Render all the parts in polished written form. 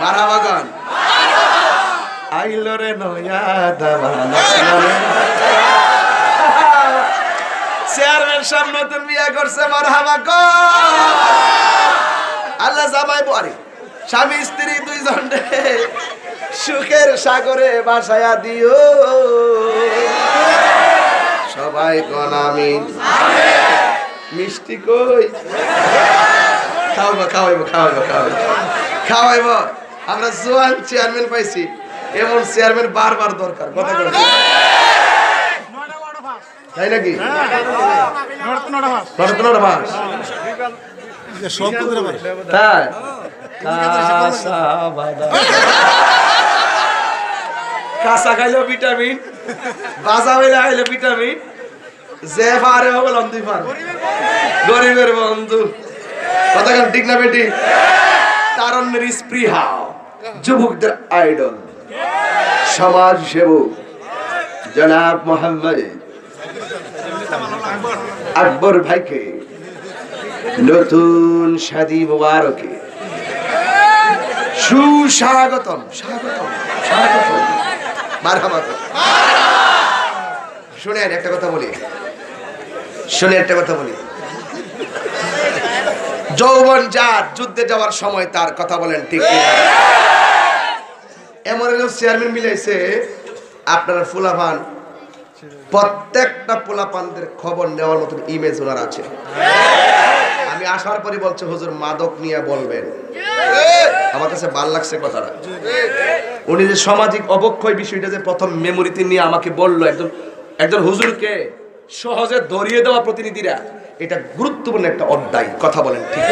মারাবাগান আইলো রে নয়া দাবানা চেয়ারম্যান সাহেব নতুন বিয়ে করছে মারহাবা গো আল্লাহ জামাই বুয়ারি স্বামী স্ত্রী দুইজন সুখের সাগরে ভাসায়া দিও সবাই কোন আমিন মিষ্টি কই খাওয়াইবো আমরা জোয়ান চেয়ারম্যান পাইছি এমন চেয়ারম্যান বারবার দরকার কথা করে তাই নাকি তাই কাঁচা খাইলেও ভিটামিন বাজা হইলে খাইলে ভিটামিন যে পারে হবে লন্দি পার গরিবের বন্ধু কথা কেন ঠিক না বেটি তারুণ্যের স্পৃহা যুবকদের আইডল সমাজ সেবক জনাব মোহাম্মদ আকবর ভাইকে নতুন শাদী মুবারকে সুস্বাগতম স্বাগতম স্বাগতম মারহাবা শুনেন একটা কথা বলি যৌবন যার যুদ্ধে যাওয়ার সময় তার কথা বলেন ঠিক এমন চেয়ারম্যান মিলাইছে আপনার ফুলাপান প্রত্যেকটা পোলাপানদের খবর নেওয়ার মতন ইমেজ ওনার আছে আমি আসার পরে বলছে হুজুর মাদক নিয়ে বলবেন আমার কাছে ভালো লাগছে কথাটা উনি যে সামাজিক অবক্ষয় বিষয়টা যে প্রথম মেমোরিতে নিয়ে আমাকে বললো একজন হুজুরকে সহজে ধরিয়ে দেওয়া প্রতিনিধিরা এটা গুরুত্বপূর্ণ একটা অধ্যায় কথা বলেন ঠিক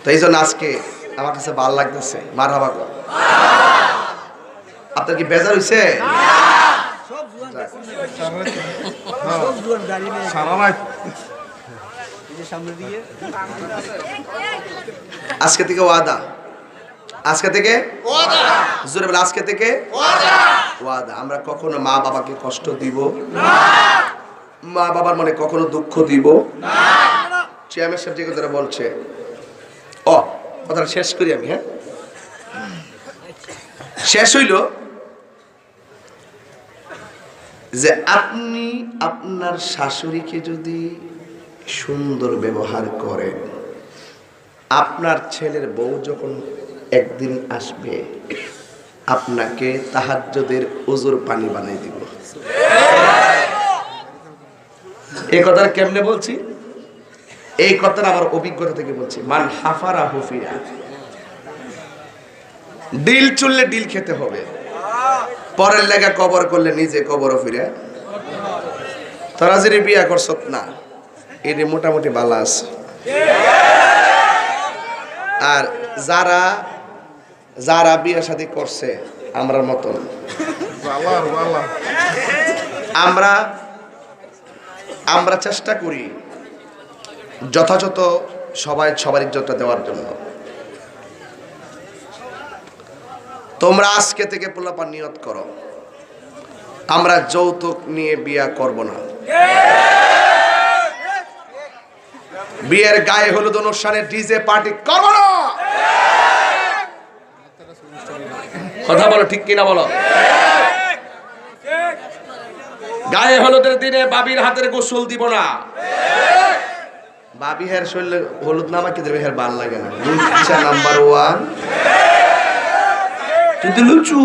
তো এই জন্য আজকে আমার কাছে ভালো লাগতেছে মারহাবা আপনার কি বেজার হইছে আজকে থেকে ওয়াদা জোরে বলে আজকে থেকে ওয়াদা আমরা কখনো মা বাবাকে কষ্ট দিব না মা বাবার মনে কখনো দুঃখ দিব না চেয়ারম্যান সাহেব যে কথাটা বলছে কথাটা শেষ করি আমি শেষ হইল যে আপনি আপনার শাশুড়িকে যদি সুন্দর ব্যবহার করেন আপনার ছেলের বউ যখন একদিন আসবে আপনাকে তাহাজ্জুদের ওযুর পানি বানাই দিব এই কথাটা কেমনে বলছি এই কথাটা আমার অভিজ্ঞতা থেকে বলছি মান হাফারা হুফিয়া ডিল চুললে ডিল খেতে হবে পরের লেগা কবর করলে নিজে কবরও ফিরে তোরা যদি বিয়া করছত না এর মোটামুটি বালা আছে আর যারা বিয়ে শাদী করছে আমরার মতন আমরা চেষ্টা করি যথাযথ সবার ইজ্জতটা দেওয়ার জন্য তোমরা আজকে থেকে পোলাপান নিয়ত করো আমরা যৌতুক নিয়ে বিয়া করব না বিয়ের গায়ে হলুদ অনুষ্ঠানে ডিজে পার্টি করব না কথা বলো ঠিক কিনা বলো গায়ে হলুদের দিনে বাবির হাতের গোসল দিব না বাবি হের শরীরে হলুদ না মাখিয়ে দেবে হের ভাল লাগে না লুচ্চা নাম্বার 1 তুই লুচু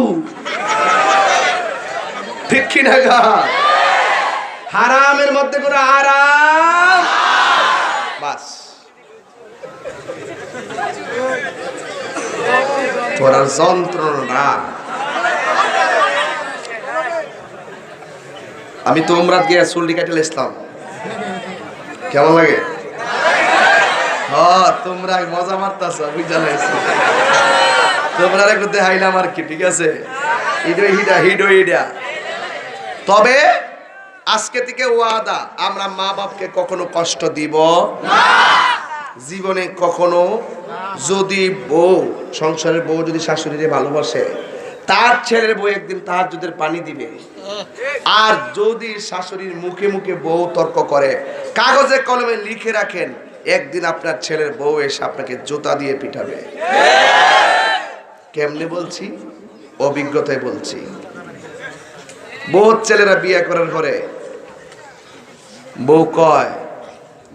ঠিক কিনা গা হারামের মধ্যে করে আরাম বাস তোরা যন্ত্রণা আমি তো উমরাত গিয়ে চুলটি কাটে ইসলাম কেমন লাগে তোমরা মজা মারতাছ বুঝালাইছি তোমরা একটু দেখাইলাম আর কি ঠিক আছে হিডো তবে আজকে থেকে ওয়াদা আমরা মা বাপকে কখনো কষ্ট দিব না জীবনে কখনো যদি সংসারের বউ যদি শাশুড়িরে ভালোবাসে তার ছেলের বউ একদিন তাহাজ্জুদের পানি দিবে আর যদি শাশুড়ির মুখে মুখে বউ তর্ক করে, কাগজে কলমে লিখে রাখেন, একদিন আপনার ছেলের বউ এসে আপনাকে জুতা দিয়ে পিটাবে। কেমনে বলছি? অভিজ্ঞতায় বলছি। বহুত ছেলেরা বিয়ে করার পরে বউ কয়,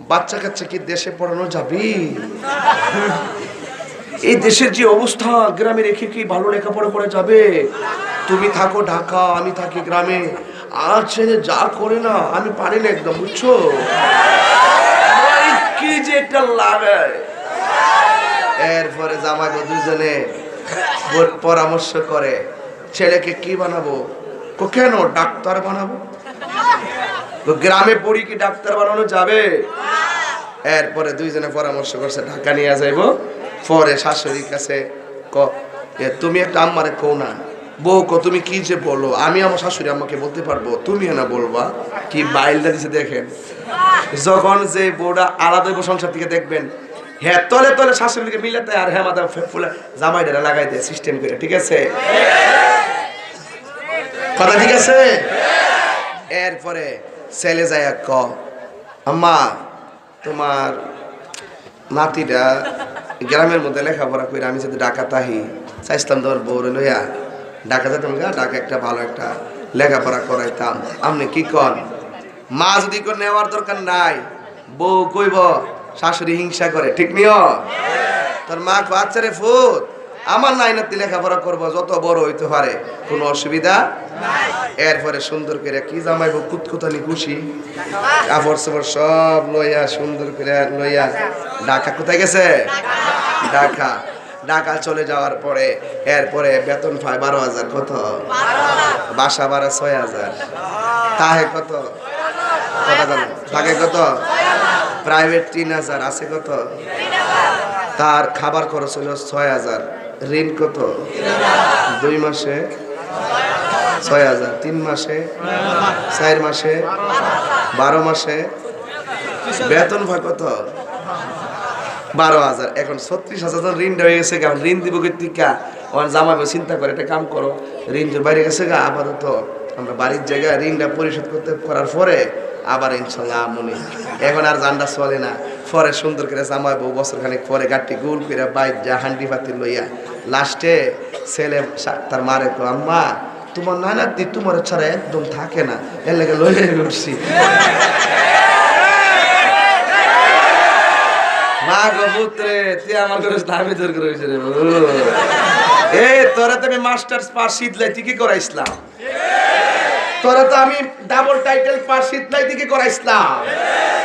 বাচ্চা কাচ্চা কি দেশে পড়ানো যাবে? এই দেশের যে অবস্থা, গ্রামে রেখে কি ভালো লেখাপড়া করে যাবে? তুমি থাকো ঢাকা, আমি থাকি গ্রামে, আর ছেলে যা করে না আমি পারি না একদম, বুঝছো? কি যে একটা লাগে। এরপরে জামাই দুজনে পরামর্শ করে, ছেলেকে কি বানাবো? কেন ডাক্তার বানাবো? গ্রামে পড়ি কি ডাক্তার বানানো যাবে? এরপরে দুইজনে পরামর্শ করছে ঢাকা নিয়ে যাইব। পরে শাশুড়ির কাছে তুমি একটা আম্মারে কও না। বউ তুমি কি যে বলো, আমি আমার শাশুড়ি আম্মাকে বলতে পারবো, তুমি না বলবা? কি বাইলটা দিছে দেখেন। যখন যে বউটা আলাদা সংসার থেকে দেখবেন, হ্যাঁ তলে তলে শাশুড়িকে মিলাতে আর হ্যাঁ মাথা ফুলে জামাইটা লাগাই দেয় সিস্টেম করে, ঠিক আছে? কথা ঠিক আছে? এরপরে ছেলে যায় ক, আম্মা তোমার নাতিটা গ্রামের মধ্যে লেখাপড়া করে, আমি যদি ঢাকা তাহি চাইছিলাম তোমার বউরে লইয়া ঢাকা যেতাম, ঢাকা একটা ভালো একটা লেখাপড়া করাইতাম, আপনি কি কন? মা যদি কোন নেওয়ার দরকার নাই, বউ কইব শাশুড়ি হিংসা করে, ঠিক নিও? তোর মা কো আচ্ছা রে ফুট, আমার নাই নাতি লেখাপড়া করবো, যত বড় হইতে পারে, কোনো অসুবিধা নাই। এরপরে সুন্দর করে কি জামাইব কুতকুতানি খুশি, কাপড় চাপড় সব লইয়া সুন্দর করে লইয়া ঢাকা কোথায় গেছে? ঢাকা। ঢাকা চলে যাওয়ার পরে এরপরে বেতন পায় 12,000। কত? বাসা ভাড়া 6,000। তাহে কত? থাকে কত? প্রাইভেট 3,000। আছে কত? তার খাবার খরচ হলো 6,000। ঋণ কত? 2 মাসে 6,000, 3 মাসে 4 মাসে 12 মাসে বেতন ভাগ কত? 12,000। এখন 36,000 ঋণ হয়ে গেছে। কারণ ঋণ দিব কর্তিকা আমার জামাইকে চিন্তা করে একটা কাম করো, ঋণ তো বাইরে গেছে গা, আপাতত আমরা বাড়ির জায়গায় ঋণটা পরিশোধ করার পরে আবার ইনশাল্লাহ আমনি। এখন আর জানটা চলে না। পরে সুন্দর করে জামাই বউ বছর খানিক পরে গাঠটি গোল করে বাইক যা হান্ডি পাতি লইয়া লাস্টে ছেলে তার মারে কো, আম্মা তোমার নানাতি তোমার ছাড়া একদম থাকে না, এর লেগে লইয়া উঠছি। মা গো পুত্রে তুই আমার করে দাবি দূর করে হয়েছে রে। এই তোরা তো আমি মাস্টার্স পাস শীতলাই তুই কি করাইছিলাম? তোরা তো আমি ডাবল টাইটেল পাস শীতলাই তুই কি করাইছিলাম?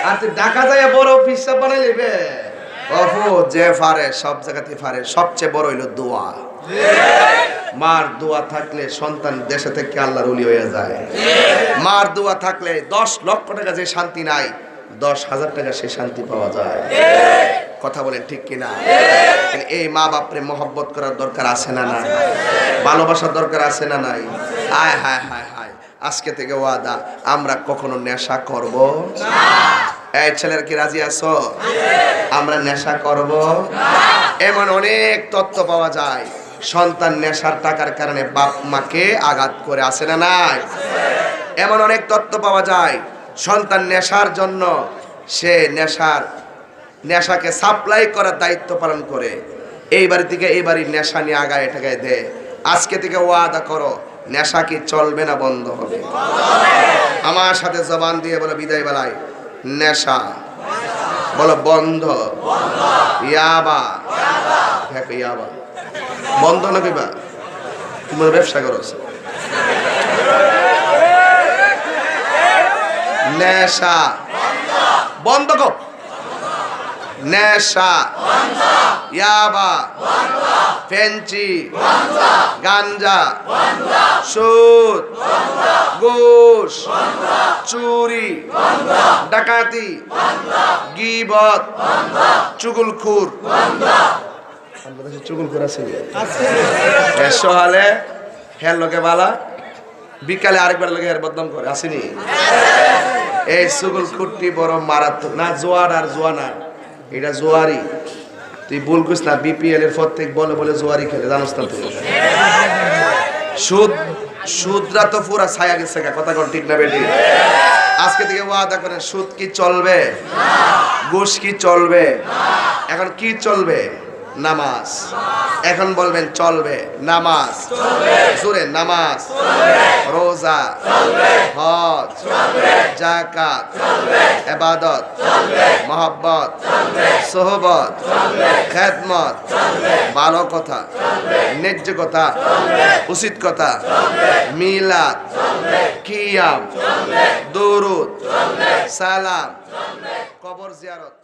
আর তুই ঢাকা যায় বড় অফিসার বানাই নেবে। বাবু যে পারে সব জায়গাতে পারে, সবচেয়ে বড় হইলো দোয়া। মার দোয়া থাকলে সন্তান দেশে থেকে আল্লাহর ওলি হয়ে যায়। মার দোয়া থাকলে 10 লক্ষ টাকা যে শান্তি নাই, 10,000 টাকা সে শান্তি পাওয়া যায়। কথা বলেন ঠিক কিনা? এই মা বাপরে মহব্বত করার দরকার আছে না নাই? ভালোবাসার দরকার আছে না নাই? হায় হায় হায় হায়, আজকে থেকে ওয়াদা, আমরা কখনো নেশা করব না। এই ছেলেরা কি রাজি আছো? আমরা নেশা করব না। এমন অনেক তথ্য পাওয়া যায়, সন্তান নেশার টাকার কারণে বাপ মাকে আঘাত করে, আছে না নাই? এমন অনেক তথ্য পাওয়া যায়, সন্তান নেশার জন্য সে নেশাকে সাপ্লাই করার দায়িত্ব পালন করে, এই বাড়ি থেকে এই বাড়ির নেশা নিয়ে আগায় টাকায় দেয়। আজকে থেকে ওয়াদা করো, নেশা কি চলবে না বন্ধ হবে? আমার সাথে জবান দিয়ে বলো বিদায় বেলায়, নেশা বলো বন্ধ। ইয়াবা ইয়াবা বন্ধ না কইবা? তোমার ব্যবসা করো। নেশা বন্ধ কর। নেশা, ইয়াবা, ফেঞ্চি, গাঞ্জা, সুদ, ঘুষ, চুরি, ডাকাতি, গীবত, চুগলখোর। চুগলখোর আছে সহালে হের লোকে বালা, বিকালে আরেকবার লোকে হের বদনাম করে, আসেনি? এই চুগলখোরটি বড় মারাত্মক না। জোয়ার আর জোয়ানা, এটা জোয়ারি। তুই ভুল করিস না, বিপিএল এর প্রত্যেক বলে বলে জোয়ারি খেলে, জানোস না তুই? সুদ সুদরা তো পুরা ছায়া গেছে গা, কথা কোন ঠিক না বেটি? আজকে থেকে ওয়াদা করেন, সুদ কি চলবে? ঘুষ কি চলবে? এখন কি চলবে? নামাজ। এখন বলবেন চলবে নামাজ, জোরে নামাজ, রোজা, হজ, যাকাত, ইবাদত, মহব্বত, সোহবত, খেদমত, ভালো কথা, ন্যায্য কথা, উচিত কথা, মিলাদ, কিয়াম, দুরুদ, সালাম, কবর জিয়ারত।